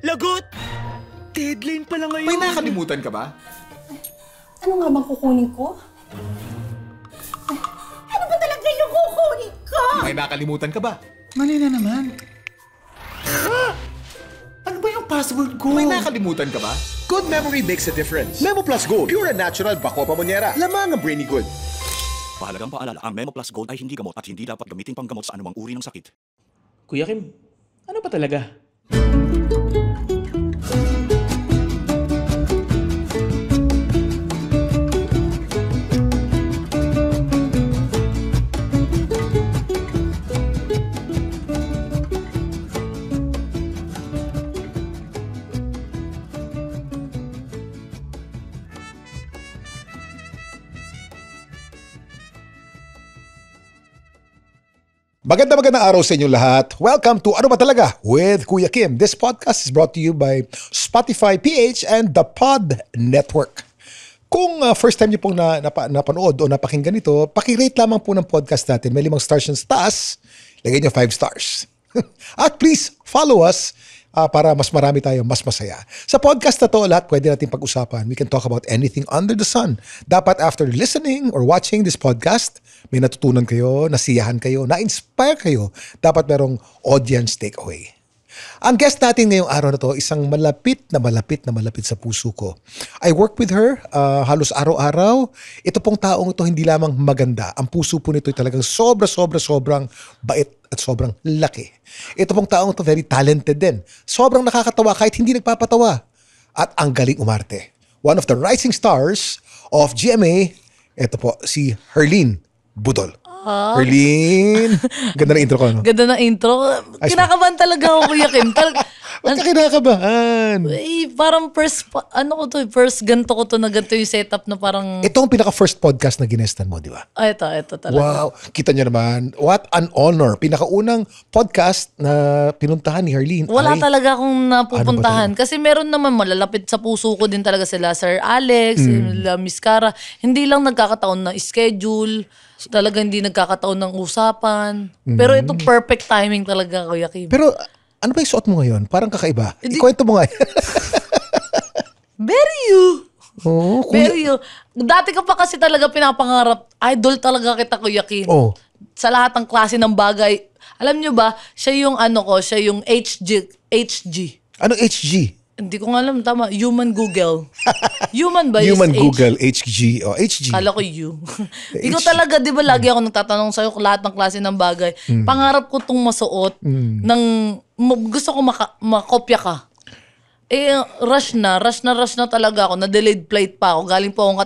Lagot! Deadline pala ngayon. May nakalimutan ka ba? Ano nga bang kukunin ko? Ano ba talaga yung kukunin ko? May nakalimutan ka ba? Mali na naman. Ano ba yung password ko? May nakalimutan ka ba? Good memory makes a difference. Memo Plus Gold, pure and natural Bacua Pamonyera. Lamang ang brainy good. Mahalagang paalala, ang Memo Plus Gold ay hindi gamot at hindi dapat gamitin panggamot sa anumang uri ng sakit. Kuya Kim, ano ba talaga? Magandang araw sa inyong lahat. Welcome to Ano Ba Talaga with Kuya Kim. This podcast is brought to you by Spotify PH and the Pod Network. Kung first time niyo pong napanood o napakinggan ito, pakirate lamang po ng podcast natin. May 5 stars yung taas, lagay niyo 5 stars. At please follow us para mas marami tayo, mas masaya. Sa podcast na to, lahat pwede natin pag-usapan. We can talk about anything under the sun. Dapat after listening or watching this podcast, may natutunan kayo, nasiyahan kayo, na-inspire kayo. Dapat merong audience takeaway. Ang guest natin ngayong araw na to, isang malapit sa puso ko. I work with her halos araw-araw. Ito pong taong ito hindi lamang maganda. Ang puso po nito ay talagang sobrang bait at sobrang laki. Ito pong taong ito very talented din. Sobrang nakakatawa kahit hindi nagpapatawa. At ang galing umarte. One of the rising stars of GMA, ito po si Herlene Budol. Herlene, ganda na intro ko, no? Ganda na intro. Kinakabahan talaga ako, Kuya Kim. Ba't ka kinakabahan? Parang first ganito ko to na ganito yung setup na parang... Ito ang pinaka-first podcast na ginestan mo, di ba? Ito talaga. Wow, kita nyo naman. What an honor. Pinakaunang podcast na pinuntahan ni Herlene. Wala talaga akong napupuntahan. Ano kasi meron naman malalapit sa puso ko din talaga sila Sir Alex, sila Miss Cara. Hindi lang nagkakataon na schedule. Talaga hindi nagkakataon ng usapan. Pero ito perfect timing talaga, Kuya Kim. Pero ano ba yung suot mo ngayon? Parang kakaiba. Ikwento mo nga. Very you. Oh, Very you. Dati ka pa kasi talaga pinapangarap. Idol talaga kita, Kuya Kim. Oh. Sa lahat ng klase ng bagay. Alam nyo ba, siya yung siya yung HG. Ano HG? Hindi ko nga alam, tama. Human Google. Human ba? Human Google, HG. Oh, HG. Kala ko you. Ikaw talaga, di ba lagi ako nagtatanong sa'yo lahat ng klase ng bagay. Pangarap ko itong masuot gusto ko makopya ka. Rush na talaga ako. Na-delayed flight pa ako. Galing po akong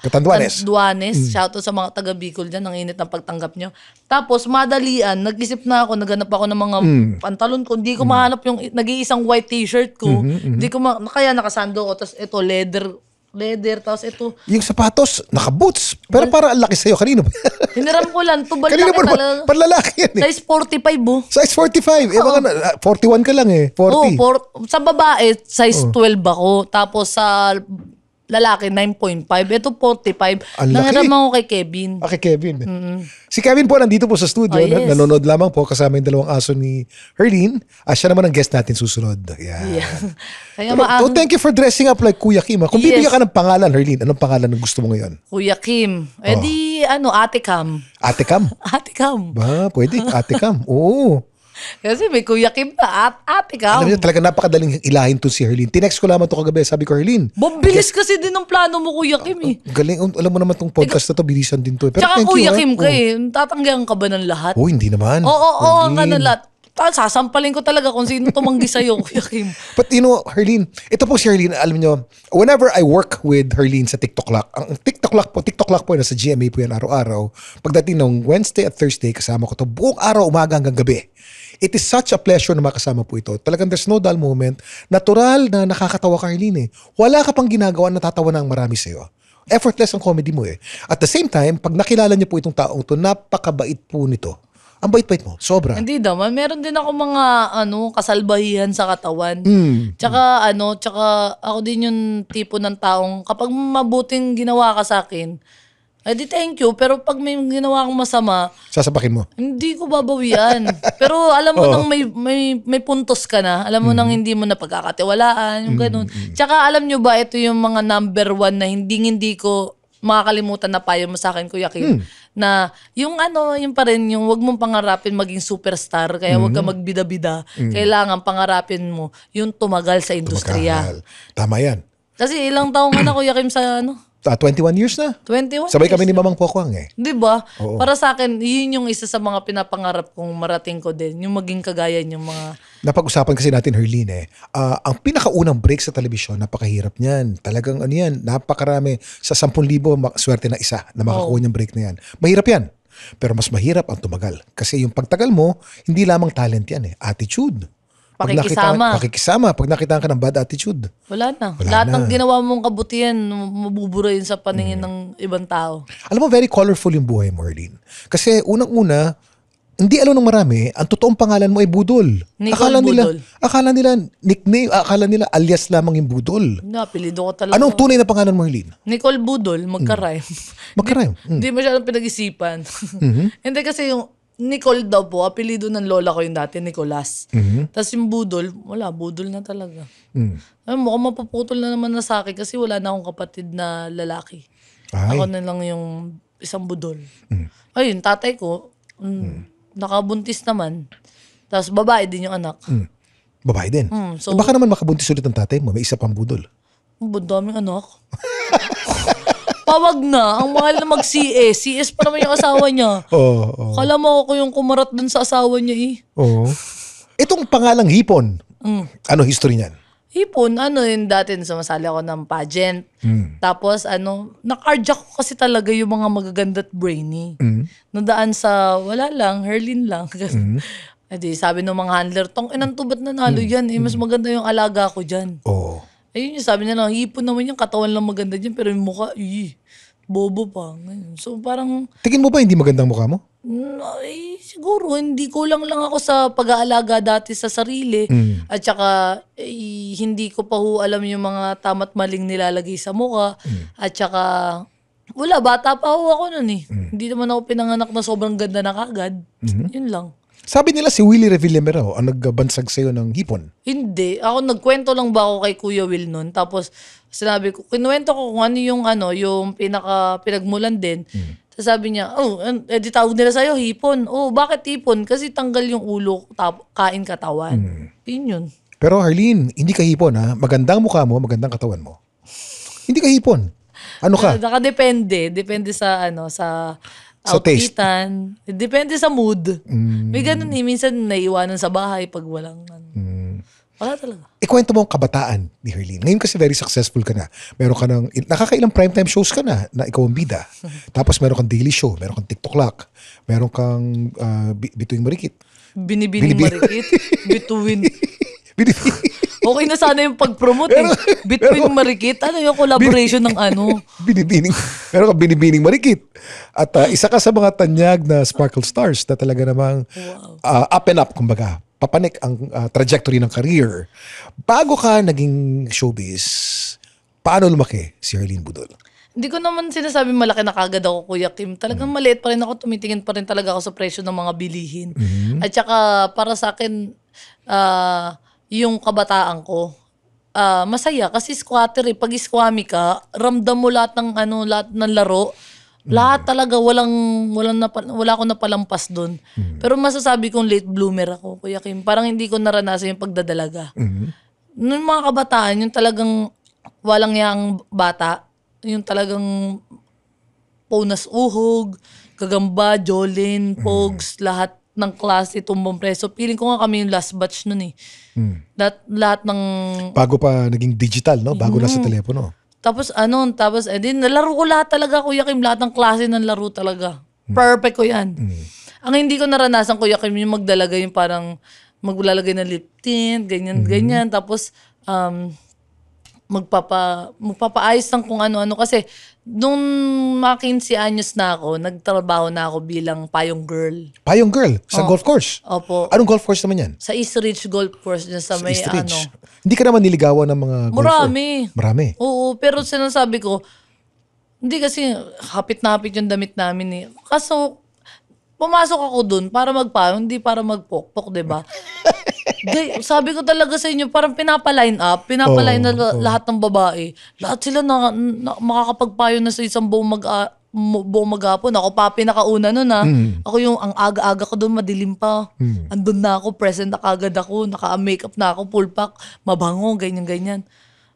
Catanduanes. Shoutout sa mga taga Bicol dyan. Ang init ng pagtanggap nyo. Tapos, madalian. Nag-isip na ako. Naghanap ako ng mga pantalon ko. Hindi ko mahanap yung nag-iisang white t-shirt ko. Hindi ko kaya nakasando ko. Tapos ito, leather. Tapos ito. Yung sapatos, naka-boots. Pero para ang laki sa'yo. Kanino ba? Hiniram ko lang. Tubal Kanino laki ba? talaga. Panlalaki yan eh. Size 45 Size 45. Mga 41 ka lang eh. 40. Sa babae, size 12 ako. Tapos sa lalaki, 9.5. Ito 45. Nangiram ako kay Kevin. Kay Kevin. Si Kevin po nandito po sa studio. Yes. Nanonood lamang po kasama yung dalawang aso ni Herlene. Siya naman ang guest natin susunod. Yeah. Kaya thank you for dressing up like Kuya Kim. Kung bibigyan ka ng pangalan, Herlene, anong pangalan na gusto mo ngayon? Kuya Kim. Ate Cam. Ate Cam? Ate Cam. Ba, pwede. Ate Cam. Oo. Kasi may Kuya Kim na Ate Cam. Alam niyo, talaga napakadaling ilahin to si Herlene. Tinext ko lamang to kagabi. Sabi ko, Herlene. Bilis kasi din ang plano mo, Kuya Kim eh. Galing. Alam mo naman tong podcast na to, bilisan din to. Pero tsaka thank Kuya you, Kim ka eh. Tatanggihan ka ba ng lahat? Hindi naman. Oo, ka ng lahat. Sasampalin ko talaga kung sino tumanggi sa'yo, Kuya Kim. But you know, Herlene, ito po si Herlene, alam niyo, whenever I work with Herlene sa TikTok Lock, ang TikTok Lock po, nasa GMA po yan araw-araw. Pagdating ng Wednesday at Thursday, kasama ko to buong araw, umaga hanggang gabi. It is such a pleasure na makasama po ito. Talagang there's no dull moment. Natural na nakakatawa ka, Herlene eh. Wala ka pang ginagawa, natatawa na ang marami sa'yo. Effortless ang comedy mo eh. At the same time, pag nakilala niyo po itong taong ito, napakabait po nito. Ang bait-bait mo, sobra. Hindi naman. Meron din ako mga kasalbahihan sa katawan. Tsaka ako din yung tipo ng taong kapag mabuting ginawa ka sa akin, Eh di thank you, pero pag may ginawa akong masama, Sasapakin mo. hindi ko babawian. Pero alam mo nang may puntos ka na, alam mo nang hindi mo na pagkakatiwalaan, yung ganun. Tsaka alam nyo ba, ito yung mga number 1 na hindi ko makakalimutan na payo mo sa akin, Kuya Kim, na yung yung pa rin, yung wag mong pangarapin maging superstar, kaya wag ka magbida-bida. Kailangan pangarapin mo yung tumagal sa industriya. Tumagal. Tama yan. Kasi ilang taong ka na, Kuya Kim, sa 21 years na. 21 Sabay kami years. ni Mamang Pokwang eh. Di ba? Oo. Para sa akin, yun yung isa sa mga pinapangarap kong marating ko din. Yung maging kagaya yung mga... Napag-usapan kasi natin, Herline, ang pinakaunang break sa telebisyon, napakahirap niyan. Talagang yan, napakarami. Sa 10,000, swerte na isa na makakuha niyang break na yan. Mahirap yan. Pero mas mahirap ang tumagal. Kasi yung pagtagal mo, hindi lamang talent yan attitude. Pakikisama. Pag nakita ka ng bad attitude. Wala na. Wala Lahat na. ng ginawa mong kabutihan, mabubura yun sa paningin ng ibang tao. Alam mo, very colorful yung buhay mo, Herline. Kasi unang-una, hindi alam ng marami, ang totoong pangalan mo ay Budol. Nicole Budol. Akala nila nickname, akala nila alias lamang yung Budol. Apelido ko talaga. Anong tunay na pangalan mo, Herline? Nicole Budol, magka-rhyme. Magkarayom. Hindi masyadong pinag-isipan. Hindi kasi yung Nicole daw po, apelido ng lola ko yung dati, Nicolas. Tapos yung Budol, wala, Budol na talaga. Mukhang mapuputol na naman na sa akin kasi wala na akong kapatid na lalaki. Ay. Ako na lang yung isang Budol. Ayun, tatay ko, nakabuntis naman. Tapos babae din yung anak. Babae din. So- Baka naman makabuntis ulit ang tatay mo, may isa pang Budol. Ang daming anak. Pawag na. Ang mahal na mag-CS. CS pa naman yung asawa niya. Oo. Kala mo ako yung kumarat dun sa asawa niya eh. Oo. Itong pangalang Hipon, ano history niyan? Hipon, yun dati sumasali ako ng pageant. Tapos na-carjack ko kasi talaga yung mga magaganda at brainy. Nadaan sa, wala lang, Herlin lang. Edi, sabi ng mga handler, tong inang tubat na nalo yan. Mas maganda yung alaga ko dyan. Oo. Ayun yung sabi nila, hipon naman yung katawan lang maganda dyan, pero yung mukha, bobo pa. Ngayon. So parang, Tingin mo ba hindi magandang mukha mo? siguro, hindi kulang lang ako sa pag-aalaga dati sa sarili. At saka, hindi ko pa alam yung mga tama't maling nilalagay sa mukha. At saka, wala, bata pa ako nun eh. Hindi naman ako pinanganak na sobrang ganda na kagad. Yun lang. Sabi nila si Willie Revillame raw ang nagbansag sa'yo ng Hipon. Hindi. Ako, nagkwento lang ba ako kay Kuya Will nun. Tapos, sinabi ko, kinuwento ko kung ano yung pinagmulan din. So, sabi niya, di tawag nila sa'yo, hipon. Bakit hipon? Kasi tanggal yung ulo, kain katawan. Yun yun. Pero Harleen, hindi ka hipon ha. Magandang mukha mo, magandang katawan mo. Hindi ka hipon. Ano ka? Nakadepende. Depende sa Sa taste. outfitan. Depende sa mood. May ganun minsan naiwanan sa bahay pag walang wala talaga. Ikwento mo ang kabataan ni Harleen. Ngayon kasi very successful ka na. Meron ka ng, nakakailang primetime shows ka na ikaw ang bida. Tapos meron kang daily show, meron kang TikTok Lock, meron kang Bituing Marikit. Binibining marikit. Bituin. Binibining. Okay na sana yung pag-promote Between Marikit. Ano yung collaboration ng Binibining. Meron kang Binibining Marikit. At isa ka sa mga tanyag na Sparkle Stars na talaga namang up and up, kumbaga. Papanik ang trajectory ng career. Bago ka naging showbiz, paano lumaki si Harleen Budol? Hindi ko naman sinasabi malaki na kagad ako, Kuya Kim. Talagang maliit pa rin ako. Tumitingin pa rin talaga ako sa presyo ng mga bilihin. At saka para sa akin, yung kabataan ko, masaya. Kasi squatter eh. Pag squammy ka, ramdam mo lahat ng laro. Lahat talaga, wala akong napalampas doon. Pero masasabi kong late bloomer ako, Kuya Kim. Parang hindi ko naranasan yung pagdadalaga. Noong mga kabataan, yung talagang walang yang bata, yung talagang Ponas Uhog, Gagamba, Jolin, Pogs, lahat ng klase, tumbang preso. Feeling ko nga kami yung last batch nun eh. Lahat ng... Bago pa naging digital, no? Bago na sa telepono. Tapos nalaro ko lahat talaga, Kuya Kim. Lahat ng klase ng laro talaga. Perfect ko yan. Ang hindi ko naranasan, Kuya Kim, yung magdalagay yung parang maglalagay ng lip tint, ganyan. Tapos, magpapaayos ng kung ano-ano. Kasi, nung mga 15 anyos na ako, nagtrabaho na ako bilang payong girl. Payong girl? Sa golf course? Opo. Anong golf course naman yan? Sa East Ridge Golf Course, dyan sa may East Ridge. Hindi ka naman niligawan ng mga golfer? Marami. Marami? Oo, pero sinasabi ko, Hindi kasi hapit na hapit yung damit namin eh. Kaso, pumasok ako dun para magpayong, hindi para magpokpok, di ba? Sabi ko talaga sa inyo, parang pinapa-line na lahat ng babae. Lahat sila makakapagpayo na sa isang buong maghapon. Ako pa pinakauna nun Ako yung ang aga-aga ko doon, madilim pa. Andun na ako, present na kagad ako, naka-makeup na ako, full pack, mabango, ganyan-ganyan.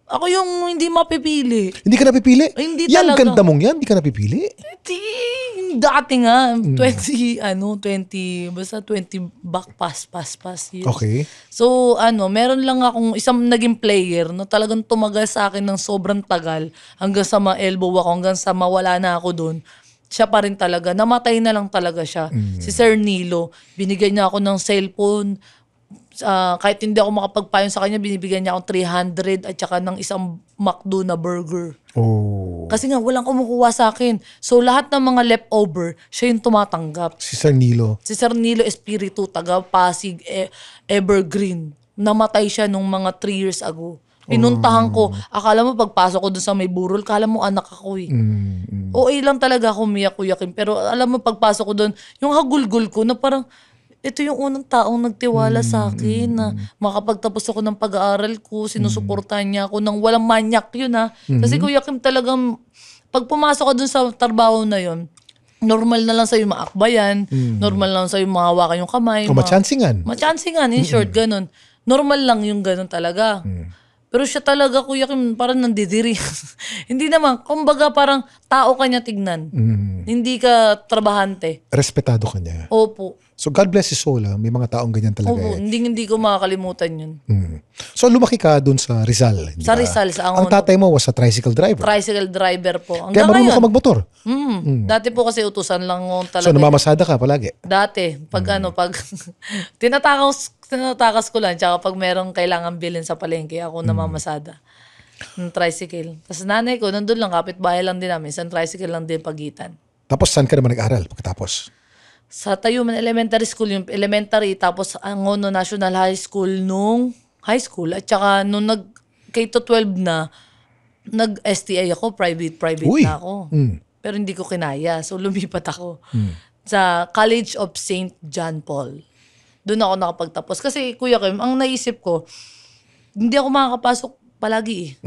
Ako yung hindi mapipili. Hindi ka napipili? Ay, hindi yan, talaga. ganda mong yan, hindi ka napipili? Dati nga, 20, basta 20 back pass years. Okay. So, meron lang akong isang naging player na talagang tumagal sa akin ng sobrang tagal hanggang sa ma-elbow ako, hanggang sa mawala na ako doon. Siya pa rin talaga. Namatay na lang talaga siya. Si Sir Nilo, binigyan niya ako ng cellphone. Kahit hindi ako makapagpayon sa kanya, binibigyan niya akong 300 at saka ng isang McDo na burger. Oh. Kasi nga, walang kumukuha sa akin. So, lahat ng mga leftover, siya yung tumatanggap. Si Sir Nilo. Si Sir Nilo Espiritu, taga Pasig, Evergreen. Namatay siya nung mga 3 years ago. Pinuntahan ko. Akala mo pagpasok ko dun sa may burol, akala mo anak ako eh. OA lang talaga ako, Kuya Kim. Pero alam mo, pagpasok ko dun, yung hagulgul ko na parang, ito yung unang taong nagtiwala sa akin na makapagtapos ako ng pag-aaral ko, sinusuportahan niya ako nang walang manyak yun Kasi Kuya Kim talagang, pag pumasok ka dun sa trabaho na yun, normal na lang sa'yo maakbayan, normal lang sa'yo mahawakan yung kamay. Machansingan. Machansingan, in short, ganun. Normal lang yung ganun talaga. Pero siya talaga, Kuya Kim, parang nandidiri. Hindi naman, kumbaga parang tao ka niya tignan. Hindi ka trabahante. Respetado ka niya. Opo. So God bless his soul. May mga taong ganyan talaga. Opo, hindi ko makakalimutan yun. So lumaki ka dun sa Rizal. Hindi Sa ba? Rizal, sa Ang Angono. tatay mo was a tricycle driver. Tricycle driver po. Kaya Hanggang marunong ngayon. ka magmotor. Dati po kasi utusan lang ako talaga. So namamasada ka palagi. Dati, pag tinatakas ko lang, tsaka pag merong kailangan bilhin sa palengke, ako namamasada ng tricycle. Tapos nanay ko, nandun lang, kapitbahay lang din namin, isang tricycle lang din pagitan. Tapos saan ka naman nag-aral pagkatapos? Sa Tayuman Elementary School, yung elementary, tapos Angono National High School nung high school, at saka nung K-12 na, nag-STI ako, private Uy. na ako. Pero hindi ko kinaya, so lumipat ako sa College of St. John Paul. Doon ako nakapagtapos. Kasi Kuya Kim, ang naisip ko, hindi ako makakapasok palagi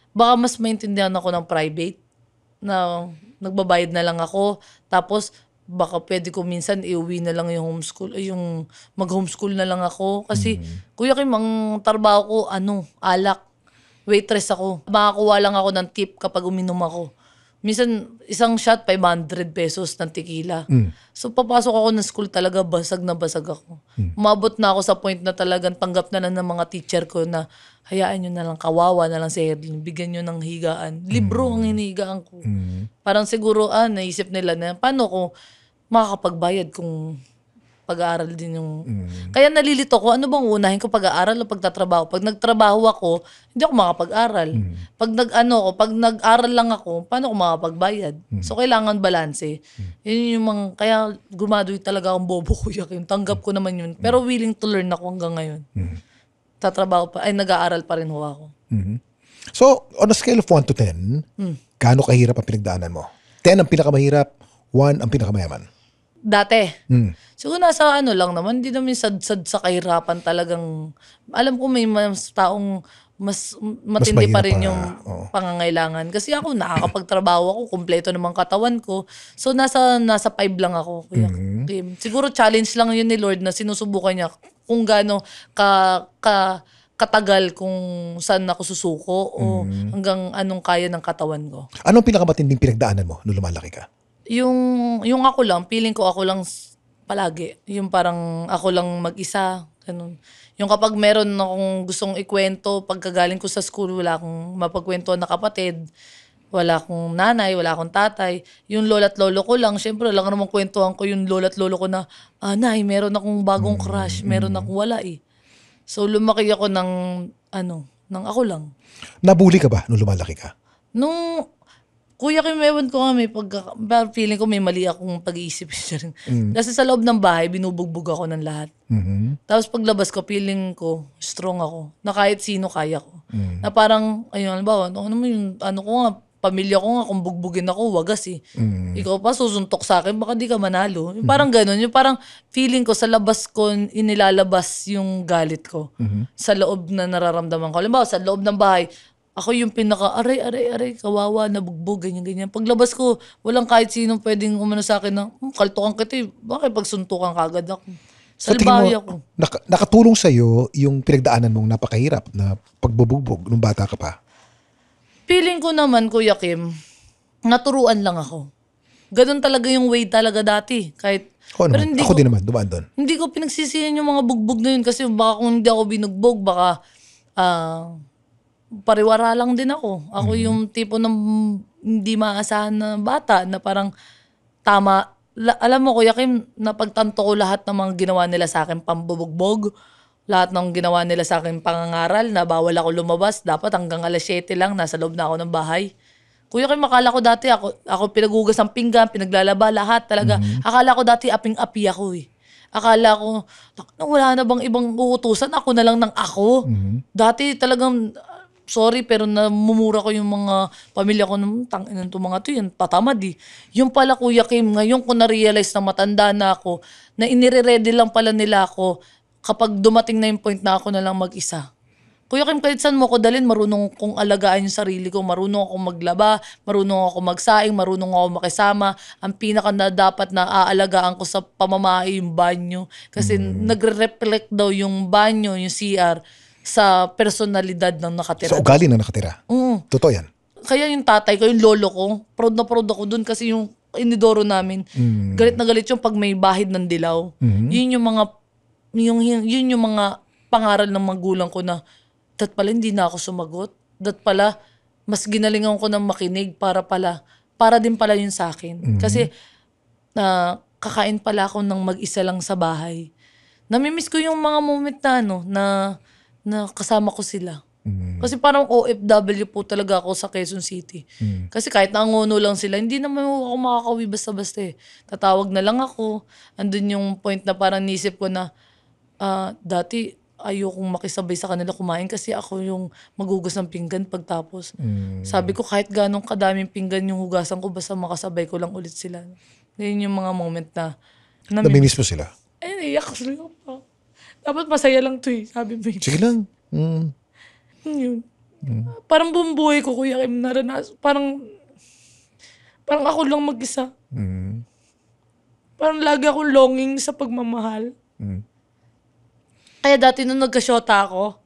Baka mas maintindihan ako ng private na nagbabayad na lang ako. Tapos baka pwede ko minsan iuwi na lang yung homeschool, yung mag-homeschool na lang ako. Kasi Kuya Kim, ang trabaho ko, alak. Waitress ako. Makakuha lang ako ng tip kapag uminom ako. Minsan, isang shot, 500 pesos ng tequila. So, papasok ako ng school talaga, basag na basag ako. Umabot na ako sa point na talagang tanggap na lang ng mga teacher ko na hayaan nyo na lang, kawawa na lang si Herlin, bigyan nyo ng higaan. Libro ang hinihigaan ko. Parang siguro, naisip nila na, paano ko makakapagbayad kung pag-aaral din yung... Kaya nalilito ko, ano bang unahin ko, pag-aaral o pagtatrabaho? Pag nagtrabaho ako, hindi ako makapag-aral. Pag pag nag-aral lang ako, paano ako makapagbayad? So, kailangan balanse. Yun yung mga... Kaya graduate talaga akong bobo, Kuya Kim. Tanggap ko naman yun. Pero willing to learn ako hanggang ngayon. Tatrabaho pa, nag-aaral pa rin ho ako. So, on a scale of 1 to 10, gaano kahirap ang pinagdaanan mo? 10 ang pinakamahirap, 1 ang pinakamayaman. Dati. Siguro nasa lang naman, hindi naman sad-sad sa kahirapan talagang, alam ko may mas taong mas matindi pa rin yung pangangailangan. Kasi ako, nakakapagtrabaho ako, kumpleto naman katawan ko. So, nasa 5 lang ako. Kuya Kim. Siguro challenge lang yun ni Lord na sinusubukan niya kung gaano katagal kung saan ako susuko o hanggang anong kaya ng katawan ko. Anong pinakamatinding pinagdaanan mo nung lumalaki ka? Yung ako lang, feeling ko ako lang palagi. Yung parang ako lang mag-isa. Ganun. Yung kapag meron akong gustong ikwento, pagkagaling ko sa school, wala akong mapagkwento na kapatid, wala akong nanay, wala akong tatay. Yung lola't lolo ko lang, syempre lang naman kwentuhan ko yung lola't lolo ko na, nay, meron akong bagong crush, meron akong wala eh. So lumaki ako ng ako lang. Nabuli ka ba nung lumalaki ka? Nung... Kuya Kim, ewan ko nga feeling ko may mali akong pag-iisip rin. Kasi sa loob ng bahay, binubugbog ako ng lahat. Tapos paglabas ko, feeling ko, strong ako. Na kahit sino kaya ko. Na parang, ayun, halimbawa, ko nga, pamilya ko nga, kung bugbugin ako, wagas eh. Ikaw pa, susuntok sa akin, baka di ka manalo. Yung parang ganun. Yung parang feeling ko, sa labas ko, inilalabas yung galit ko. Sa loob na nararamdaman ko. Halimbawa, sa loob ng bahay, ako yung aray, kawawa, nabugbog, ganyan. Paglabas ko, walang kahit sinong pwedeng umano sa akin na, kaltukan kita eh. Bakit pagsuntukan kagad ako? Sa tingin Salbahe mo, ako. nakatulong sa'yo yung pinagdaanan mong napakahirap na pagbubugbog nung bata ka pa? Feeling ko naman, Kuya Kim, naturuan lang ako. Ganun talaga yung way talaga dati. Kahit, Ako naman, ako din naman, dumaan doon. Hindi ko pinagsisihan yung mga bugbog na yun kasi baka kung hindi ako binugbog, baka pariwara lang din ako. Ako yung tipo ng hindi maasahan na bata na parang tama. Alam mo, Kuya Kim, napagtanto ko lahat ng mga ginawa nila sa akin pambubugbog. Lahat ng ginawa nila sa akin pangangaral na bawal ako lumabas. Dapat hanggang alas 7 lang, nasa loob na ako ng bahay. Kuya Kim, akala ko dati ako pinagugas ng pinggan, pinaglalaba, lahat talaga. Akala ko dati aping-api ako eh. Akala ko, wala na bang ibang uutusan? Ako na lang ng ako. Dati talagang, sorry, pero namumura ko yung mga pamilya ko nung tangin to mga to, yan patamad eh. Yung pala, Kuya Kim, ngayon ko na-realize na matanda na ako, na inire-ready lang pala nila ako kapag dumating na yung point na ako na lang mag-isa. Kuya Kim, kahit saan mo ko dalhin, marunong kong alagaan yung sarili ko, marunong ako maglaba, marunong ako magsaing, marunong ako makisama. Ang pinaka na dapat na aalagaan ko sa pamamahay yung banyo. Kasi nagre-reflect daw yung banyo, yung CR, sa personalidad ng nakatira. Sa ugali na nakatira. Totoo yan. Kaya yung tatay ko, yung lolo ko, proud na proud ako dun kasi yung inidoro namin, galit na galit yung pag may bahid ng dilaw. Yun yung mga yun yung mga pangaral ng magulang ko na dat pala hindi na ako sumagot. Dat pala mas ginalingan ko ng makinig para din pala yun sa akin. Kasi kakain pala ako ng mag-isa lang sa bahay. Namimiss ko yung mga moment na kasama ko sila. Kasi parang OFW po talaga ako sa Quezon City. Kasi kahit nanguno lang sila, hindi naman ako makakauwi basta-basta eh. Tatawag na lang ako. Andun yung point na parang nisip ko na dati ayokong makisabay sa kanila kumain kasi ako yung magugas ng pinggan pagtapos. Sabi ko kahit ganong kadaming pinggan yung hugasan ko basta makasabay ko lang ulit sila. Ngayon yung mga moment na Namimiss mo sila? Ay, iyak sila pa. Dapat masaya lang to eh, sabi mo yun. Sige lang. Yun. Parang buong buhay ko, Kuya Kim, naranas. Parang ako lang mag-isa. Parang lagi akong longing sa pagmamahal. Kaya dati nung nagkasyota ako,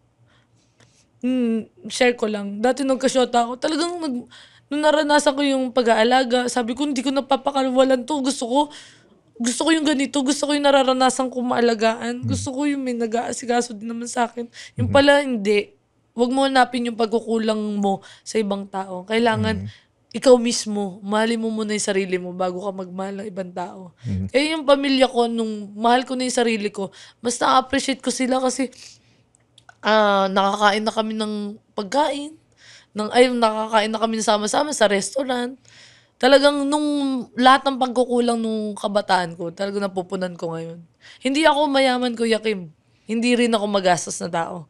share ko lang, dati nung nagkasyota ako, talagang nung naranasan ko yung pag-aalaga, sabi ko, hindi ko napapakawalan to. Gusto ko yung ganito, gusto ko yung nararanasan ko maalagaan, gusto ko yung may nag-aasikaso din naman sa akin. Yung pala, hindi. Huwag mo hanapin yung pagkukulang mo sa ibang tao. Kailangan, ikaw mismo, mahalin mo muna yung sarili mo bago ka magmahal ng ibang tao. Kaya yung pamilya ko, nung mahal ko na yung sarili ko, mas na-appreciate ko sila kasi nakakain na kami ng pagkain. Nakakain na kami sama-sama sa restaurant. Talagang nung lahat ng pagkukulang nung kabataan ko, talagang napupunan ko ngayon. Hindi ako mayaman, Kuya Kim. Hindi rin ako magastos na tao.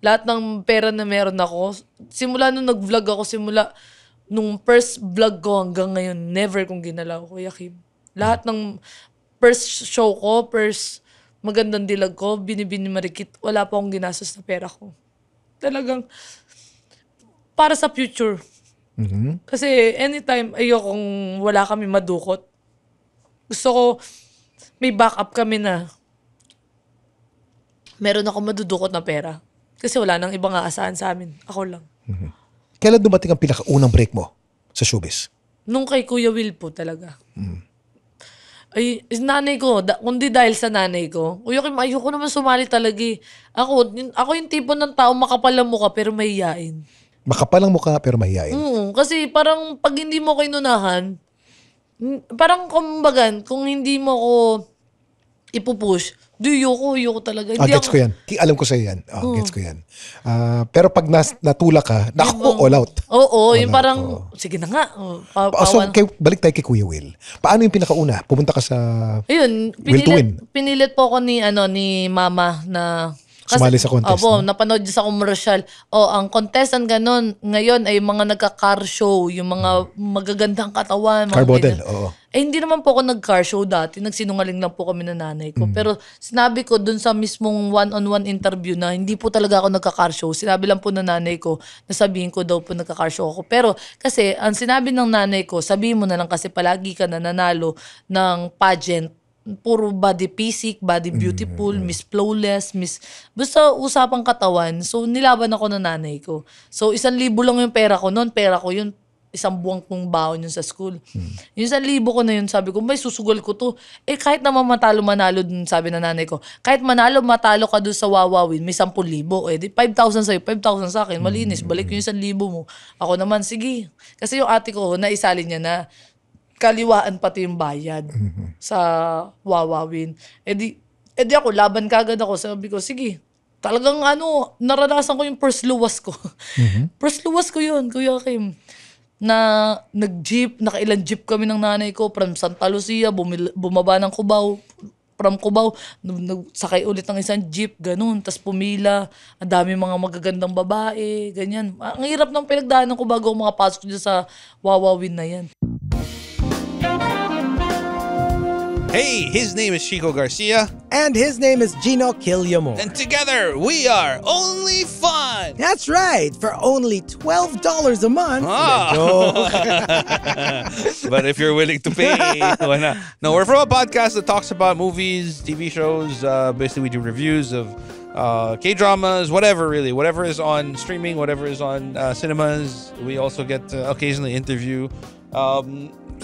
Lahat ng pera na meron ako, simula nung nag-vlog ako, nung first vlog ko hanggang ngayon, never kong ginalaw, Kuya Kim. Lahat ng first show ko, first magandang dilag ko, binibini marikit, wala pa akong ginastos na pera ko. Talagang, para sa future. Kasi anytime ayokong wala kami madukot. Gusto ko, may backup kami na meron ako madudukot na pera. Kasi wala nang ibang aasahan sa amin. Ako lang. Kailan dumating ang pinakaunang break mo sa showbiz? Nung kay Kuya Will po talaga. Ay, nanay ko, kundi dahil sa nanay ko, Kuya Kim, ayoko naman sumali talaga eh. Ako yung tipo ng tao makapal ang mukha pero mahihain. Makapal ang mukha pero mahihain. Kasi parang pag hindi mo ko inunahan, parang kumbagan, kung hindi mo ko ipupush, ayoko talaga. Hindi Gets ko yan. Alam ko sa'yo yan. Gets ko yan. Pero pag natulak ka, all out. Oo, All yung out, parang, sige na nga. So, balik tayo kay Kuya Will. Paano yung pinakauna? Pumunta ka sa Ayun, Will to Win. pinilit po ako ni mama na Sumali sa contest, Opo, no? napanood niyo sa commercial. Ang contestant ganun, ngayon ay mga nagka-car show, yung mga magagandang katawan. Mga Car model, ganyan. oo. Hindi naman po ako nag-car show dati. Nagsinungaling lang po kami ng nanay ko. Pero sinabi ko dun sa mismong one-on-one interview na hindi po talaga ako nagka-car show. Sinabi lang po ng nanay ko na sabihin ko daw po nagka-car show ako. Pero kasi ang sinabi ng nanay ko, sabihin mo na lang kasi palagi ka na nanalo ng pageant. Puro body physic, body beautiful, Miss Flawless, basta usapang katawan. So, nilaban ako ng nanay ko. So, 1,000 lang yung pera ko noon. Pera ko yun, 1 buwang kong baon yun sa school. Yung 1,000 ko na yun, sabi ko, may susugal ko to. Kahit naman manalo dun, sabi ng nanay ko, kahit matalo ka dun sa wawawin, may 10,000. Di 5,000 sa'yo, 5,000 sa akin. Malinis, balik yung 1,000 mo. Ako naman, sige. Kasi yung ate ko, naisali niya na, kaliwaan pati yung bayad sa wawawin. Edi ako, laban kagad ako. Sabi ko, sige, talagang naranasan ko yung first luwas ko. First luwas ko yun, Kuya Kim. Na nag-jeep, nakailan jeep kami ng nanay ko from Santa Lucia, bumaba ng Cubao, from Cubao, sakay ulit ng isang jeep, ganun. Tapos pumila, ang dami mga magagandang babae, ganyan. Ang hirap ng pinagdaanan ko bago ako makapasok dyan sa wawawin na yan. Hey, his name is Chico Garcia. And his name is Gino Killiamore. And together, we are Only Fun. That's right, for only $12 a month. But if you're willing to pay, why not? No, we're from a podcast that talks about movies, TV shows. Basically, we do reviews of K-dramas, whatever really. Whatever is on streaming, whatever is on cinemas. We also get to occasionally interview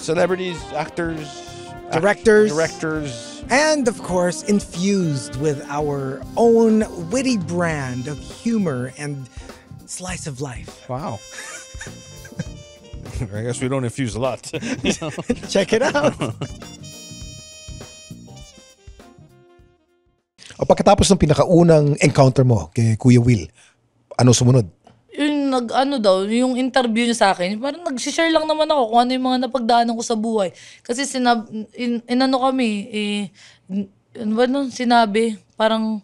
celebrities, actors, directors, and of course infused with our own witty brand of humor and slice of life. Wow. I guess we don't infuse a lot. Check it out. O pagkatapos ng pinakaunang encounter mo kay Kuya Will, ano sumunod? Yung yung interview niya sa akin, parang nag-share lang naman ako kung ano yung mga napagdaanan ko sa buhay. Kasi sinabi, parang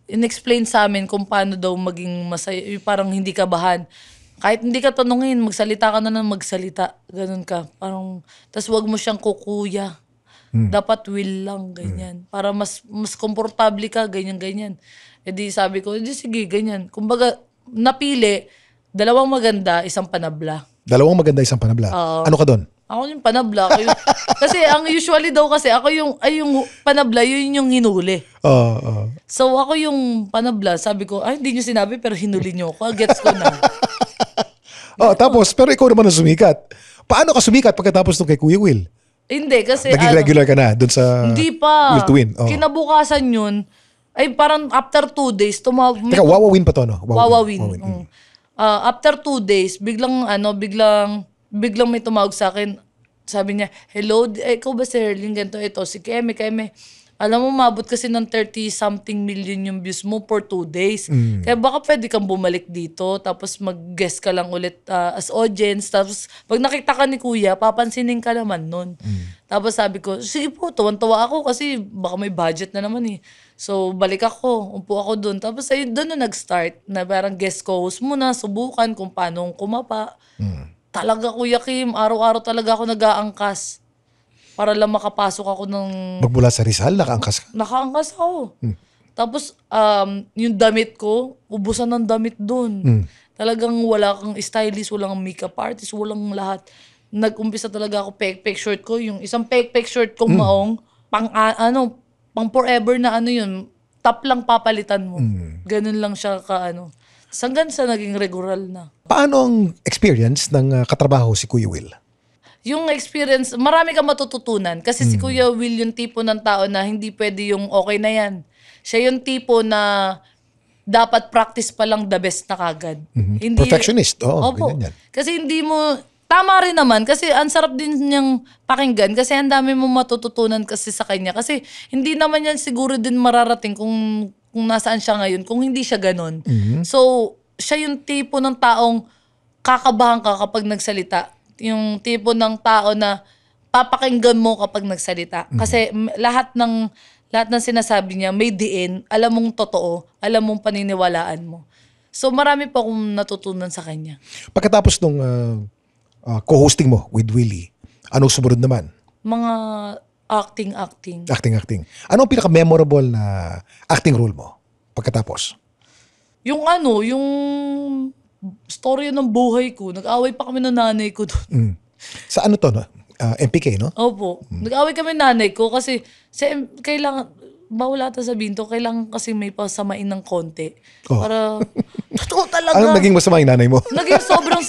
in-explain sa amin kung paano daw maging masaya, parang hindi kabahan. Kahit hindi ka tanungin, magsalita ka na ng magsalita. Ganun ka. Parang, tas wag mo siyang kukuya. Dapat will lang, ganyan. Para mas komportable ka, ganyan. Di sabi ko, sige, ganyan. Kumbaga, napili, 2 maganda, 1 panabla. 2 maganda, 1 panabla. Ano ka doon? Ako yung panabla. Kasi ang usually daw kasi, ako yung panabla, yun yung hinuli. So ako yung panabla, sabi ko, hindi nyo sinabi pero hinuli nyo ako. Gets ko na. Tapos, pero ikaw naman ang sumikat. Paano ka sumikat pagkatapos nung kay Kuya Will? Hindi, kasi naging regular ka na doon sa hindi pa. Will to Win. Kinabukasan yun, ay parang after 2 days, Teka, wawawin pa to, no? Wawawin. After 2 days, biglang may tumawag sa akin. Sabi niya, hello, ikaw ba si Herling? Ganito, ito, si Keme. Alam mo, mabot kasi ng 30-something million yung views mo for 2 days. Kaya baka pwede kang bumalik dito, tapos mag-guest ka lang ulit as audience. Tapos pag nakita ka ni Kuya, papansinin ka naman nun. Tapos sabi ko, sige po, tuwan-tuwa ako kasi baka may budget na naman eh. So balik ako, umpo ako dun. Tapos doon na nag-start, na parang guest co-host muna, subukan kung paano kumapa. Talaga, Kuya Kim, araw-araw talaga ako nag-aangkas. Para lang makapasok ako ng... Magmula sa Rizal, nakaangkas ka? Nakaangkas ako. Tapos, yung damit ko, ubusan ng damit dun. Talagang wala kang stylist, walang makeup artist, walang lahat. Nag-umpisa talaga ako, pek-pek short ko. Yung isang pek-pek short kong maong, pang forever na yun, top lang papalitan mo. Ganun lang siya hanggang sa naging regular na. Paano ang experience ng katrabaho si Kuya Will? Yung experience, marami kang matututunan. Kasi si Kuya Will yung tipo ng tao na hindi pwede yung okay na yan. Siya yung tipo na dapat practice pa lang the best na kagad. Hindi, perfectionist. Opo. Ganyan yan. Kasi hindi mo, tama rin naman. Kasi ang sarap din niyang pakinggan. Kasi ang dami mo matututunan kasi sa kanya. Kasi hindi naman yan siguro din mararating kung nasaan siya ngayon, kung hindi siya ganon. So, siya yung tipo ng taong kakabahan ka kapag nagsalita. Yung tipo ng tao na papakinggan mo kapag nagsalita. Kasi lahat lahat ng sinasabi niya, may diin, alam mong totoo, alam mong paniniwalaan mo. So marami pa akong natutunan sa kanya. Pagkatapos nung co-hosting mo with Willie, anong sumunod naman? Mga acting. Acting. Ano ang pinaka-memorable na acting role mo pagkatapos? Yung storya ng buhay ko, nag-away pa kami ng nanay ko doon. Sa ano to, no? MPK, no? Opo. Nag-away kami ng nanay ko kasi kailangan, bawal ata sabihin to, kailangan kasi may pasamain ng konti. Oh. Para, totoo talaga. Anong naging masama yung nanay mo? Naging sobrang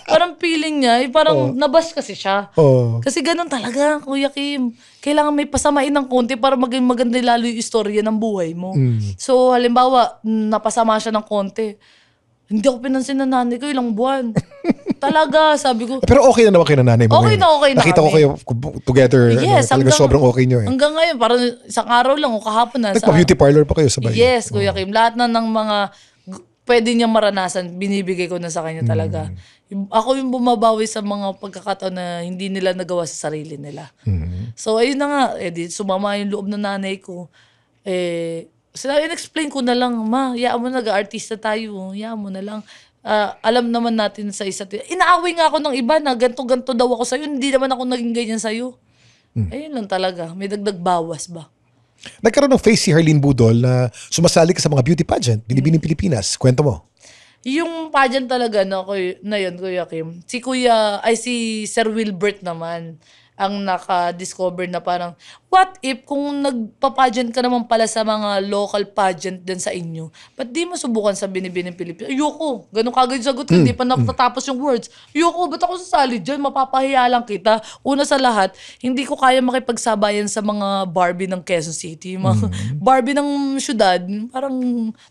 parang feeling niya, parang nabash kasi siya. Oh. Kasi ganun talaga, Kuya Kim. Kailangan may pasamain ng konti para maging maganda lalo yung istorya ng buhay mo. So, halimbawa, napasama siya ng konti. Hindi ako pinansin ng nanay ko ilang buwan. Talaga, sabi ko. Pero okay na naman kayo ng nanay mo. Okay ngayon. na Nakita ko kami. kayo together. Yes, talaga sobrang okay nyo eh. Hanggang ngayon, parang isang araw lang o kahapon na. Nagpa-beauty parlor pa kayo sabay. Yes, Kuya Kim. Lahat na ng mga pwede niyang maranasan, binibigay ko na sa kanya talaga. Ako yung bumabawi sa mga pagkakataon na hindi nila nagawa sa sarili nila. So, ayun na nga. Sumama yung loob ng nanay ko. In-explain ko na lang, ma, yaan mo nag-artista tayo. Yaan mo na lang. Alam naman natin sa isa't isa. Inaaway nga ako ng iba na ganto-ganto daw ako sa'yo. Hindi naman ako naging ganyan sa'yo. Ayun lang talaga. May dagdag bawas ba? Nagkaroon ng face si Harleen Budol na sumasali ka sa mga beauty pageant, Binibining Pilipinas. Kwento mo. Yung pageant talaga na yun, Kuya Kim. Si Sir Wilbert naman ang naka-discover na parang, what if kung nagpa-pageant ka naman pala sa mga local pageant din sa inyo, ba't di mo subukan sa Binibining Pilipinas? Ayoko. Ganun kagad sagot ko, hindi pa natatapos yung words. Ayoko, ba't ako sasali dyan? Mapapahiya lang kita. Una sa lahat, hindi ko kaya makipagsabayan sa mga Barbie ng Quezon City. Mga Barbie ng syudad, parang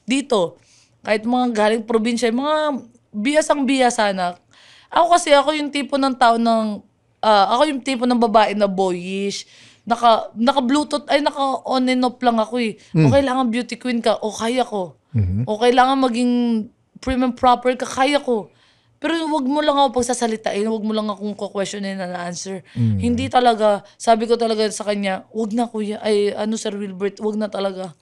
dito. Kahit mga galing probinsya, mga biyasang-biyasa na. Ako yung tipo ng tao ako yung tipo ng babae na boyish. Naka-Bluetooth, naka-on and off lang ako eh. O kailangan beauty queen ka, o kaya ko. O kailangan maging prim and proper ka, kaya ko. Pero wag mo lang ako pagsasalitain, wag mo lang akong questionin and answer. Hindi talaga, sabi ko talaga sa kanya, wag na kuya, Sir Wilbert, wag na talaga.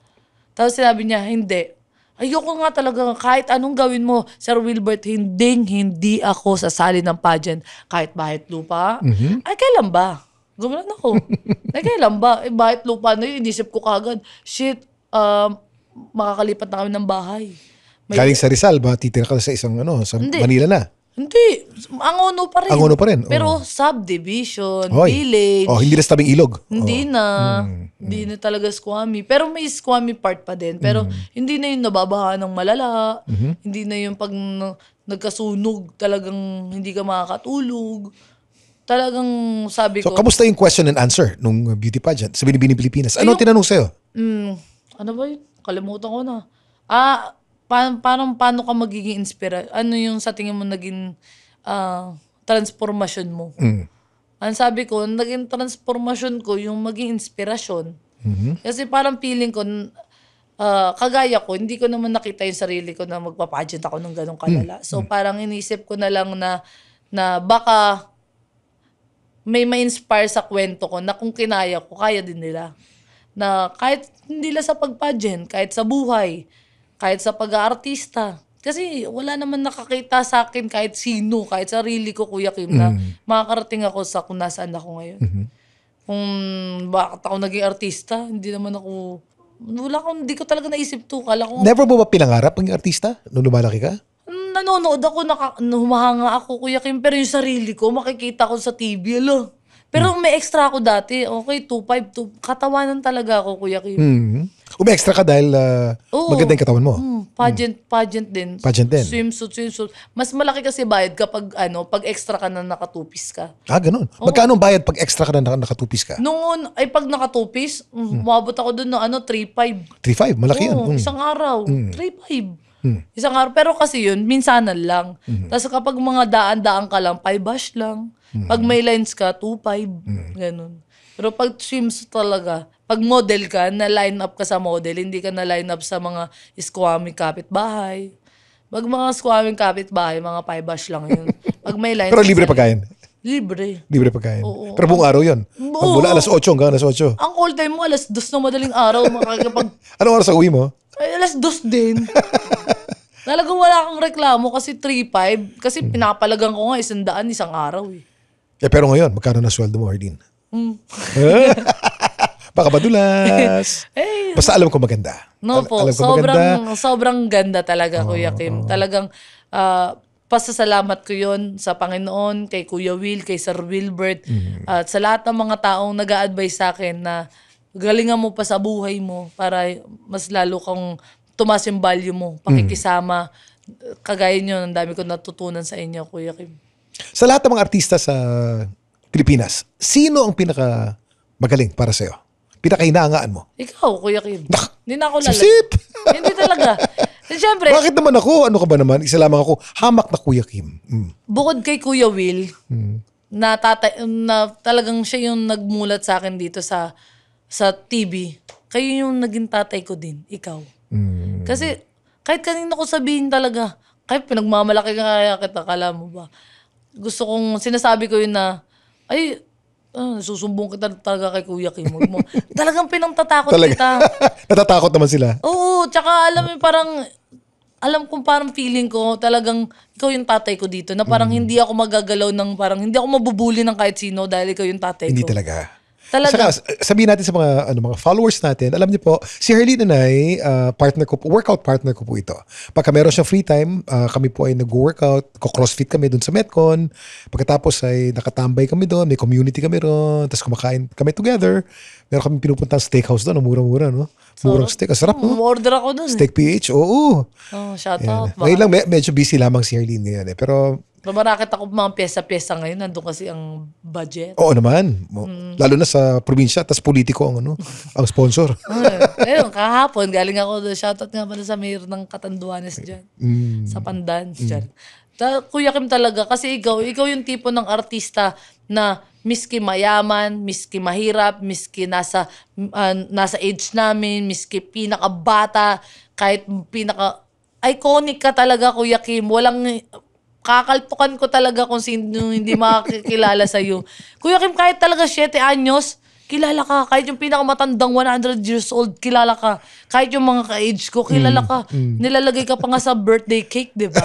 Tapos sinabi niya, hindi. Ayoko nga talaga, kahit anong gawin mo, Sir Wilbert, hindi ako sasali ng pageant. Kahit bahit lupa. Ay, kailan ba? Gumalan ako. Ay, kailan ba? Bahit lupa na yun, inisip ko kagad. Shit, makakalipat na kami ng bahay. Galing sa Rizal ba? Titira ka sa isang sa Manila na? Hindi. Angono pa rin. Angono pa rin. Pero subdivision, village. Hindi na sa tabing ilog. Hindi na. Hindi na talaga squammy. Pero may squammy part pa din. Pero hindi na yung nababaha ng malala. Hindi na yung pag nagkasunog, talagang hindi ka makakatulog. Talagang sabi ko. So, kamusta yung question and answer nung beauty pageant sa Binibining Pilipinas? Ano tinanong sa'yo? Ano ba yun? Kalimutan ko na. Paano ka magiging inspira? Ano yung sa tingin mo naging transformasyon mo? Ang sabi ko, naging transformasyon ko yung maging inspirasyon. Kasi parang feeling ko, kagaya ko, hindi ko naman nakita yung sarili ko na magpa-pageant ako ng ganong kalala. So parang inisip ko na lang na baka may ma-inspire sa kwento ko na kung kinaya ko, kaya din nila. Na kahit hindi lang sa pag-pageant, kahit sa buhay, kahit sa pag-aartista. Kasi wala naman nakakita sa akin kahit sino, kahit sarili ko, Kuya Kim, na makakarating ako sa kung nasaan ako ngayon. Kung bakit ako naging artista, hindi ko talaga naisip to. Never mo ba pinangarap maging artista nung lumalaki ka? Nanonood ako, humahanga ako, Kuya Kim, pero yung sarili ko, makikita ko sa TV, Pero may extra ako dati. Okay, 2.5. Katawanan talaga ako, Kuya Kim. Umi-extra ka dahil maganda yung katawan mo. Pageant din. Pageant din. Swimsuit. Mas malaki kasi bayad kapag pag extra ka na nakatupis ka. Ganun. Magkano bayad pag extra ka na nakatupis ka? Noon, pag nakatupis, umabot ako doon ng 3.5. 3.5? Malaki yan. Isang araw. 3.5. Isang araw. Pero kasi yun, minsanan lang. Tapos kapag mga daan-daan ka lang, 5 lang. Pag may lines ka, 2.5. Ganun. Pero pag swimsuit talaga, pag model ka, na-line up ka sa model, hindi ka na-line up sa mga squammy kapitbahay. Pag mga squammy kapitbahay, mga 5 lang yun. Pag may lines... Pero libre pagkain? Libre. Libre pagkain. Oo. Pero buong araw yun. Oo. Mula alas 8 hanggang alas 8. Ang call time mo, alas 2 ng madaling araw. Makakapag... Anong oras sa uwi mo? Ay, alas 2 din. Talagang wala kang reklamo kasi 3-5. Kasi pinapalagan ko nga 100 isang araw eh. Pero ngayon, magkano na sweldo mo, Arlene? Baka madulas. Basta alam ko maganda. No po, Alam ko maganda. sobrang ganda talaga, Kuya Kim. Talagang pasasalamat ko yun sa Panginoon, kay Kuya Will, kay Sir Wilbert, at sa lahat ng mga taong nag-a-advise sa akin na galingan mo pa sa buhay mo para mas lalo kang tumas yung value mo, pakikisama. Kagaya nyo, ang dami ko natutunan sa inyo, Kuya Kim. Sa lahat ng mga artista sa Pilipinas, sino ang pinaka magaling para sa'yo? Pinaka-hinaangaan mo? Ikaw, Kuya Kim. Hindi na ako Sip! Hindi talaga. Siyempre, Bakit naman ako? Ano ka ba naman? Isa lamang ako, hamak na Kuya Kim. bukod kay Kuya Will, na talagang siya yung nagmulat sa akin dito sa TV. Kayo yung naging tatay ko din, ikaw. Kasi kahit kanina ko sabihin talaga, kahit pinagmamalaki ka kaya kita, kala mo ba? Gusto kong, sinasabi ko yun na, ay, susumbong kita talaga kay Kuya Kim. Talagang pinangtatakot kita. Natatakot naman sila. Oo, tsaka alam mo parang, alam kong parang feeling ko, talagang ikaw yung tatay ko dito, na parang hindi ako magagalaw ng parang, hindi ako mabubuli ng kahit sino dahil ikaw yung tatay ko. Hindi talaga. Talaga. Saka, sabihin natin sa mga followers natin, alam niyo po, si Herlene and I, partner ko po, workout partner ko po ito. Pagka meron siyang free time, kami po ay nag-workout, crossfit kami doon sa Metcon. Pagkatapos ay nakatambay kami doon, may community kami doon, tapos kumakain kami together. Meron kami pinupuntang steakhouse doon, murang-mura, no? Murang steak, sarap, no? Order ako doon. Steak PH, oo. Shout out. Ngayon lang, medyo busy lamang si Herlene ngayon eh. Pero Marakit ako mga pyesa-pyesa ngayon. Nandun kasi ang budget. oo naman. Lalo na sa probinsya, tas politiko ang ang sponsor. Ayun, kahapon, galing ako doon. Shoutout nga pala sa mayor ng Catanduanes dyan. Sa Pandan dyan. Kuya Kim talaga, kasi ikaw yung tipo ng artista na miski mayaman, miski mahirap, miski nasa age namin, miski pinakabata, kahit pinaka-iconic ka talaga, Kuya Kim. Walang... Kakalpukan ko talaga kung sino hindi makakilala sa'yo. Kuya Kim, kahit talaga 7 anyos, kilala ka. Kahit yung pinakamatandang 100 years old, kilala ka. Kahit yung mga ka-age ko, kilala ka. Nilalagay ka pa nga sa birthday cake, di ba?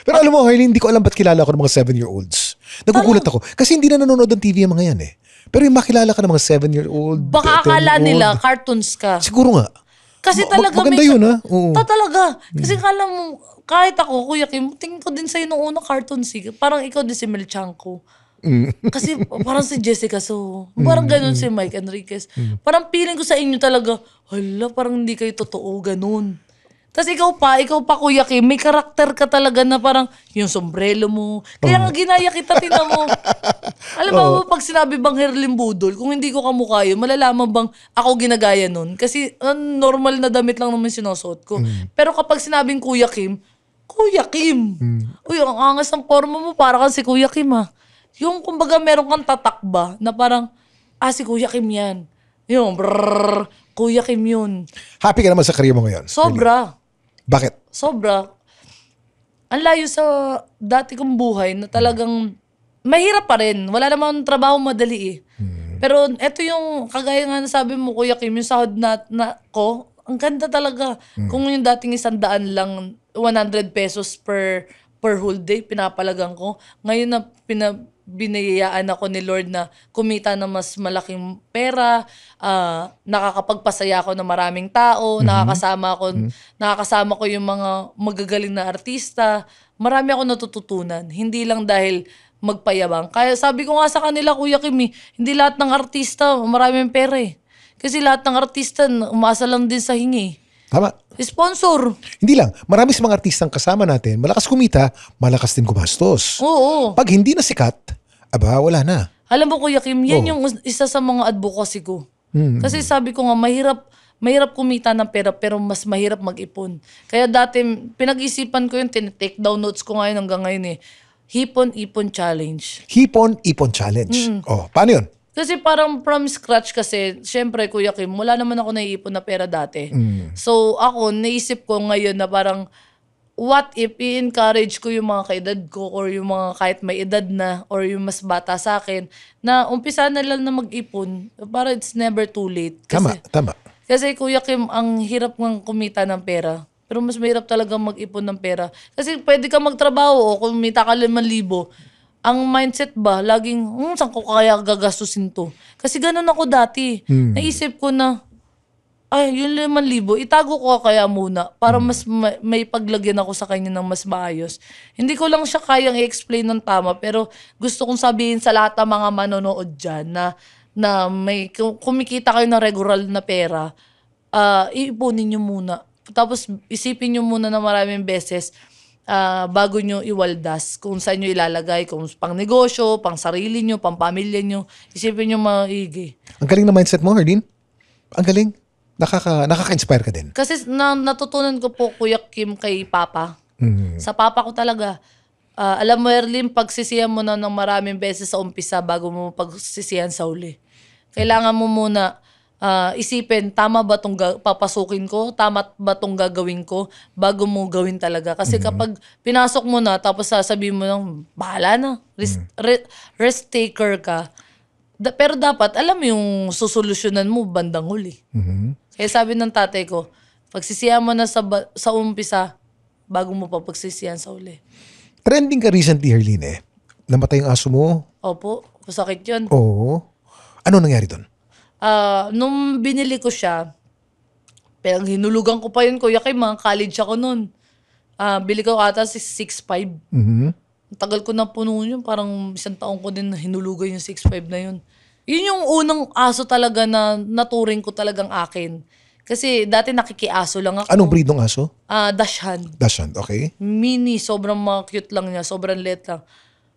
Pero alam mo, Harley, hindi ko alam ba't kilala ko ng mga 7-year-olds. Nagugulat ako. Kasi hindi na nanonood ng TV ang mga yan eh. Pero yung makilala ka ng mga 7-year-old, Baka akala nila, cartoons ka. Siguro nga. Kasi talaga maganda yun, ha? Oo. Talaga. Kasi kala mo, kahit ako, Kuya Kim, tingin ko din sa'yo nung unang cartoons. Parang ikaw din si Mel Chanco. Kasi parang si Jessica So. Parang ganun si Mike Enriquez. Parang feeling ko sa inyo talaga, hala, parang hindi kayo totoo, ganun. Tapos ikaw pa, Kuya Kim, may karakter ka talaga na parang yung sombrero mo. Kaya nga ginaya kita, tinan mo. Alam mo, pag sinabi bang Herlene Budol, kung hindi ko kamukha yun, malalaman bang ako ginagaya nun? Kasi normal na damit lang naman sinusuot ko. Pero kapag sinabing Kuya Kim, uy, ang angas ng forma mo, para kang si Kuya Kim ha. Yung kumbaga meron kang tatakba na parang, si Kuya Kim yan. Yung Kuya Kim yun. Happy ka naman sa career mo ngayon? Sobra. Herlene. Bakit? Sobra. Ang layo sa dati kong buhay na talagang mahirap pa rin. Wala namang trabaho madali eh. Pero eto yung, kagaya nga nasabi mo, Kuya Kim, yung sahod na ko, ang ganda talaga. Kung yung dating 100 lang, 100 pesos per whole day, pinapalagan ko. Ngayon na binayaan ako ni Lord na kumita ng mas malaking pera, nakakapagpasaya ako ng maraming tao, nakakasama ko yung mga magagaling na artista. Marami ako natututunan. Hindi lang dahil magpayabang. Kaya sabi ko nga sa kanila, Kuya Kim, hindi lahat ng artista maraming pera eh. Kasi lahat ng artista umasa lang din sa hingi. Tama. Sponsor. Hindi lang. Marami sa mga artistang kasama natin, malakas kumita, malakas din gumastos. Oo. Pag hindi na sikat, wala na. Alam mo, Kuya Kim, yan yung isa sa mga advocacy ko. Kasi sabi ko nga, mahirap kumita ng pera pero mas mahirap mag-ipon. Kaya dati, pinag-isipan ko yun, take down notes ko ngayon hanggang ngayon eh. Hipon-ipon challenge. Hipon-ipon challenge. Paano yun? Kasi parang from scratch kasi, syempre Kuya Kim, wala naman ako naiipon na pera dati. So ako, naisip ko ngayon na parang, what if i-encourage ko yung mga kaedad ko or yung mga kahit may edad na or yung mas bata sa akin na umpisa na lang na mag-ipon para it's never too late. Tama. Kasi Kuya Kim, ang hirap ng kumita ng pera. Pero mas mahirap talaga mag-ipon ng pera. Kasi pwede ka magtrabaho o kumita ka 5,000. Ang mindset ba, laging, saan ko kaya gagastusin to? Kasi ganun ako dati. Naisip ko na, yung 5,000, itago ko kaya muna para mas may paglagyan ako sa kanya ng mas maayos. Hindi ko lang siya kayang i-explain ng tama, pero gusto kong sabihin sa lahat ng mga manonood dyan na may kumikita kayo ng regular na pera, iipunin nyo muna. Tapos isipin nyo muna na maraming beses bago nyo iwaldas kung saan nyo ilalagay, kung pang negosyo, pang sarili nyo, pang pamilya nyo. Isipin nyo maigi. Ang galing na mindset mo, Herlin. Ang galing. Nakaka-inspire ka din. Kasi natutunan ko po, Kuya Kim, kay Papa. Sa Papa ko talaga. Alam mo, Herlin, pagsisihan mo na ng maraming beses sa umpisa bago mo pagsisihan sa uli. Kailangan mo muna isipin, tama ba itong papasukin ko? Tama ba itong gagawin ko? Bago mo gawin talaga. Kasi kapag pinasok mo na, tapos sasabihin mo lang, bahala na. Risk taker ka. Pero dapat, alam mo yung susolusyonan mo bandang huli. Kaya sabi ng tatay ko, pagsisihan mo na sa umpisa, bago mo pa pagsisihan sa uli. Trending ka recently, Herlin Namatay yung aso mo. Opo, masakit yun. Oo. Ano nangyari doon? Nung binili ko siya, pero hinulugan ko pa yun, Kuya Kim, mga college ako nun. Bili ko ata 6'5". Ang tagal ko na puno yun, parang 1 taon ko din hinulugan yung 6'5" na yun. Yun yung unang aso talaga na naturing ko talagang akin. Kasi dati nakikiaso lang ako. Anong breed ng aso? Dachshund. Dachshund, okay. Mini, sobrang cute lang niya, sobrang liit lang.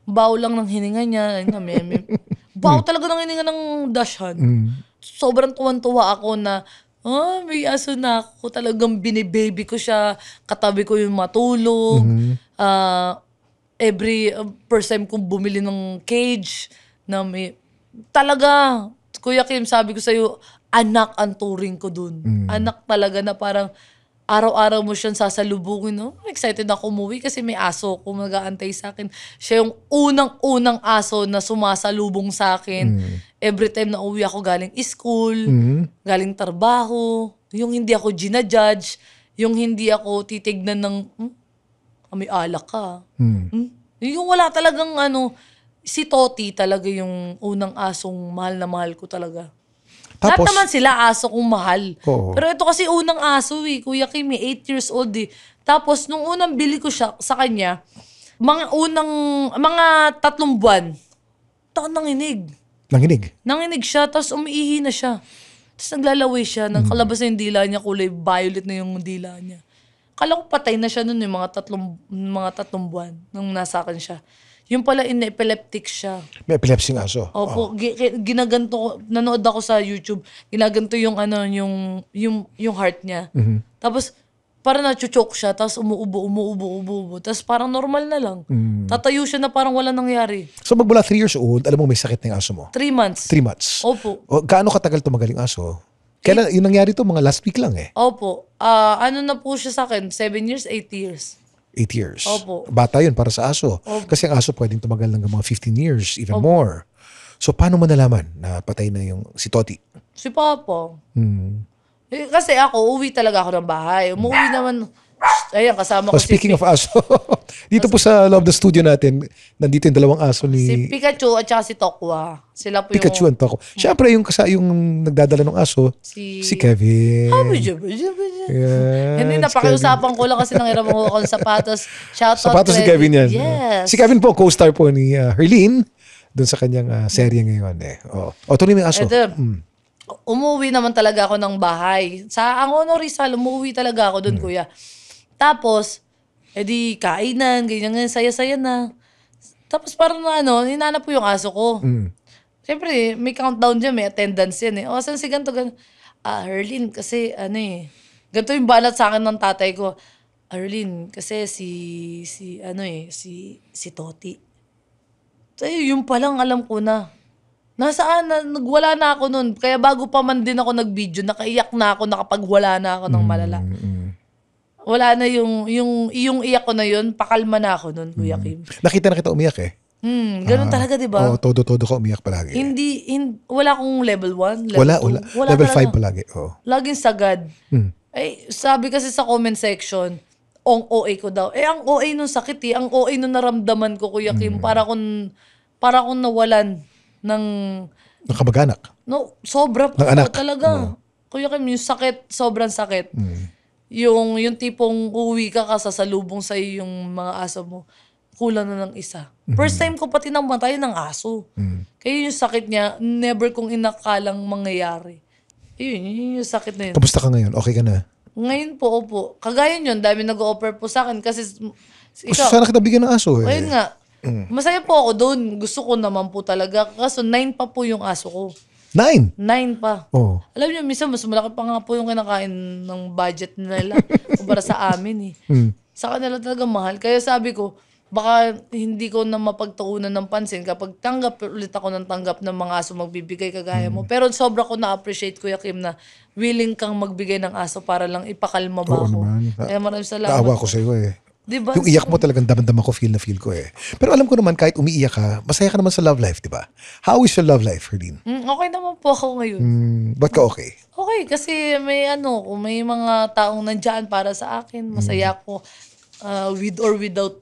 Baw lang ng hininga niya. Baw talaga ng hininga ng Dachshund. Sobrang tuwan-tuwa ako na, may aso na ako. Talagang binibaby ko siya. Katabi ko yung matulog. Every first time kong bumili ng cage, na may, talaga, Kuya Kim, sabi ko sa'yo, anak ang turing ko dun. Anak talaga na parang, araw-araw mo siyang sasalubungin. No? Excited ako umuwi kasi may aso ko mag-aantay sa akin. Siya yung unang-unang aso na sumasalubong sa akin. Every time na uwi ako galing school, galing trabaho, yung hindi ako ginajudge, yung hindi ako titignan ng, may alak ka. Yung wala talagang si Toti talaga yung unang asong mahal na mahal ko talaga. Tapos, lahat naman sila aso kong mahal. Pero ito kasi unang aso Kuya Kim, 8 years old Tapos nung unang bili ko siya sa kanya, mga 3 buwan, nanginig. Nanginig siya, tapos umiihi na siya. Tapos naglalaway siya, nagkalabas na yung dila niya, kulay violet na yung dila niya. Kala ko patay na siya nun yung mga 3 buwan nung nasa akin siya. Yung pala, epileptic siya. May epilepsy ng aso? Opo. Ginaganto ko, nanood ako sa YouTube, ginaganto yung heart niya. Tapos, parang na-choke siya, tapos umuubo. Tapos parang normal na lang. Tatayo siya na parang wala nangyari. So magmula 3 years old, alam mo may sakit na yung aso mo? 3 months. 3 months? Opo. Gaano katagal tumagal yung aso? Kailan yung nangyari to? Mga last week lang Opo. Na po siya sa akin? 7 years, 8 years. 8 years. Opo. Bata yun para sa aso. Opo. Kasi ang aso pwedeng tumagal ng mga 15 years, even more. So paano mo nalaman na patay na yung si Toti? Si Papa. Kasi ako, uwi talaga ako ng bahay. Umuwi naman, ayan, kasama ko speaking of aso, dito po sa loob ng studio natin, nandito yung 2 aso ni... Si Pikachu at saka si Tokwa. Sila po Pikachu and Tokwa. Siyempre, yung nagdadala ng aso, si Kevin. Hindi, napakiusapan ko lang kasi nangiram ako ng sapatos. Sapatos si Kevin yan. Yes. Si Kevin po, co-star po ni Herlin doon sa kanyang serye ngayon. Tuloy mo yung aso. Umuwi naman talaga ako ng bahay. Sa Angono Rizal, umuwi talaga ako doon, Kuya. Tapos, edi kainan, ganyan, saya-saya na. Tapos parang hinanap ko yung aso ko. Siyempre, may countdown dyan, may attendance yan saan si ganito? Herlin, kasi ganito yung balat sa akin ng tatay ko. Herlin, kasi si Toti. So, yung palang alam ko na. Nasaan na, nagwala na ako nun. Kaya bago pa man din ako nag-video, nakaiyak na ako, nakapagwala na ako ng malala. wala na yung iyak ko na yun, pakalma na ako nun, Kuya Kim. Nakita na kita umiyak eh. Ganun talaga, di ba? Oo, todo ka umiyak palagi. Wala akong level 1, level Wala. 2. Level talaga. 5 palagi. Oo. Laging sagad. Ay, sabi kasi sa comment section, ang OA ko daw. Ang OA nung sakit eh. Ang OA nung naramdaman ko, Kuya Kim, para akong nawalan ng... Nakamag-anak. No, sobra po anak. talaga. Kuya Kim, yung sakit, sobrang sakit. Yung tipong uwi ka sasalubong sa'yo yung mga aso mo, kulang na ng isa. First time ko pati namatay ng aso. Kaya yung sakit niya, never kong inakalang mangyayari. Yun yung sakit na yun. Kamusta ka ngayon? Okay ka na? Ngayon po, opo. Kagaya yun, dami nag-offer po sa akin kasi Gusto sana kita bigyan ng aso eh. Ayun nga. Masaya po ako doon. Gusto ko naman po talaga. Kaso 9 pa po yung aso ko. 9? 9 pa. Oh. Alam niyo, minsan mas malaki pa nga po yung kinakain ng budget nila kumpara sa amin eh. Sa kanila talaga mahal. Kaya sabi ko, baka hindi ko na mapagtuunan ng pansin kapag tanggap ulit ako ng tanggap ng mga aso magbibigay kagaya mo. Pero sobra ko na-appreciate, Kuya Kim, na willing kang magbigay ng aso para lang ipakalma ba ako. Naman. Kaya maraming salamat. Naawa ko sa iyo eh. Diba? Yung iyak mo talagang damdaman ko, feel na feel ko eh. Pero alam ko naman, kahit umiiyak ka, masaya ka naman sa love life, di ba? How is your love life, Herlene? Okay naman po ako ngayon. Ba't ka okay? Okay, kasi may mga taong nandyan para sa akin. Masaya ako with or without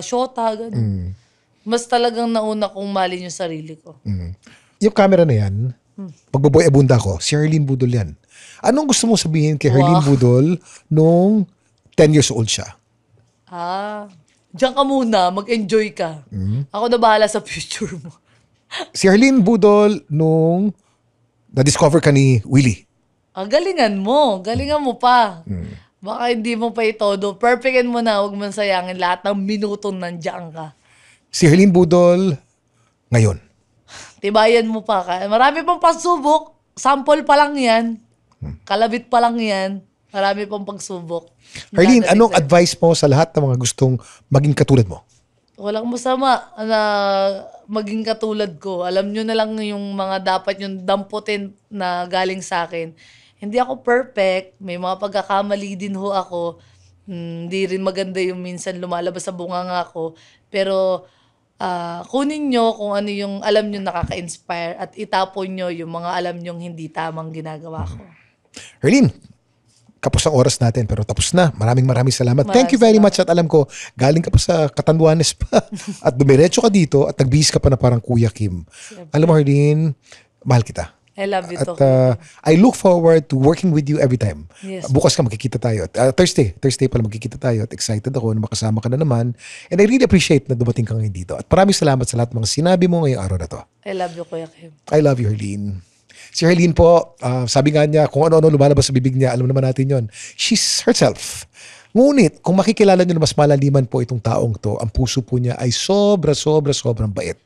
shota, ganun. Mas talagang nauna kong malin yung sarili ko. Yung camera na yan, pagbaboy abunda ko, si Herlene Budol yan. Anong gusto mong sabihin kay Herlene Budol nung 10 years old siya? Diyan ka muna, mag-enjoy ka. Ako na bahala sa future mo. Si Herlene Budol nung na-discover ka ni Willie. Galingan mo pa. Baka hindi mo pa itodo. Perfectin mo na, huwag mo sayangin lahat ng minutong nandiyan ka. Si Herlene Budol ngayon. Tibayan mo pa ka. Marami pang pagsubok. Sample pa lang yan. Kalabit pa lang yan. Marami pang pagsubok. Herlene, anong advice mo sa lahat ng mga gustong maging katulad mo? Walang masama na maging katulad ko. Alam nyo na lang yung mga dapat yung damputin na galing sa akin. Hindi ako perfect. May mga pagkakamali din ho ako. Hindi rin maganda yung minsan lumalabas sa bunganga ko. Pero kunin nyo kung ano yung alam nyo nakaka-inspire at itapon nyo yung mga alam nyo hindi tamang ginagawa ko. Herlene, kapos ang oras natin pero tapos na. Maraming salamat. Thank you very much at alam ko, galing ka pa sa Catanduanes pa at dumiretso ka dito at nagbihis ka pa na parang Kuya Kim. Alam mo, Herlene, mahal kita. I love you too. At I look forward to working with you every time. Yes. Bukas ka magkikita tayo. Thursday pala magkikita tayo at excited ako na makasama ka na naman. And I really appreciate na dumating ka ngayon dito. At maraming salamat sa lahat ng mga sinabi mo ngayong araw na to. I love you, Kuya Kim. I love you, Herlene. Si Herlene po, sabi nga niya, kung ano-ano lumalabas sa bibig niya, alam naman natin yon. She's herself. Ngunit, kung makikilala niyo na mas malaliman po itong taong to, ang puso po niya ay sobrang bait.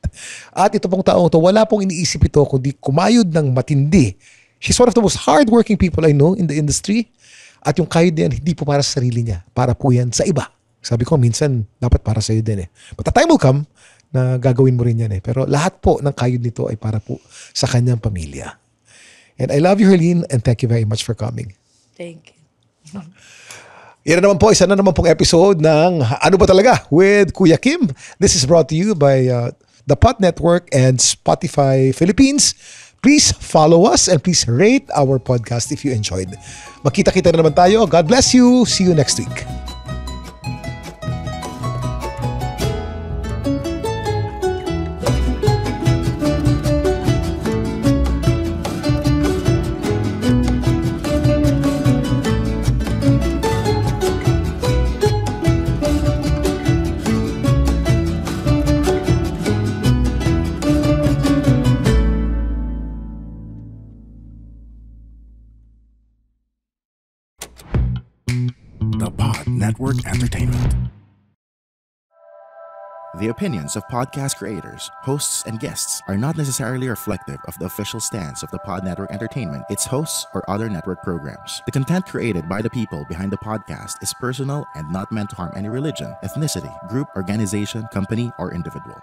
At ito pong taong to, wala pong iniisip ito kundi kumayod ng matindi. She's one of the most hardworking people I know in the industry. At yung kayod niya, hindi po para sa sarili niya. Para po yan sa iba. Sabi ko, minsan, dapat para sa iyo din eh. But the time will come na gagawin mo rin yan eh. Pero lahat po ng kayod nito ay para po sa kanyang pamilya. And I love you, Herlene, and thank you very much for coming. Thank you. Yan na naman po, isa na naman pong episode ng Ano Ba Talaga with Kuya Kim. This is brought to you by the Pod Network and Spotify Philippines. Please follow us and please rate our podcast if you enjoyed. Makita-kita na naman tayo. God bless you. See you next week. Network Entertainment. The opinions of podcast creators, hosts, and guests are not necessarily reflective of the official stance of the Pod Network Entertainment, its hosts, or other network programs. The content created by the people behind the podcast is personal and not meant to harm any religion, ethnicity, group, organization, company, or individual.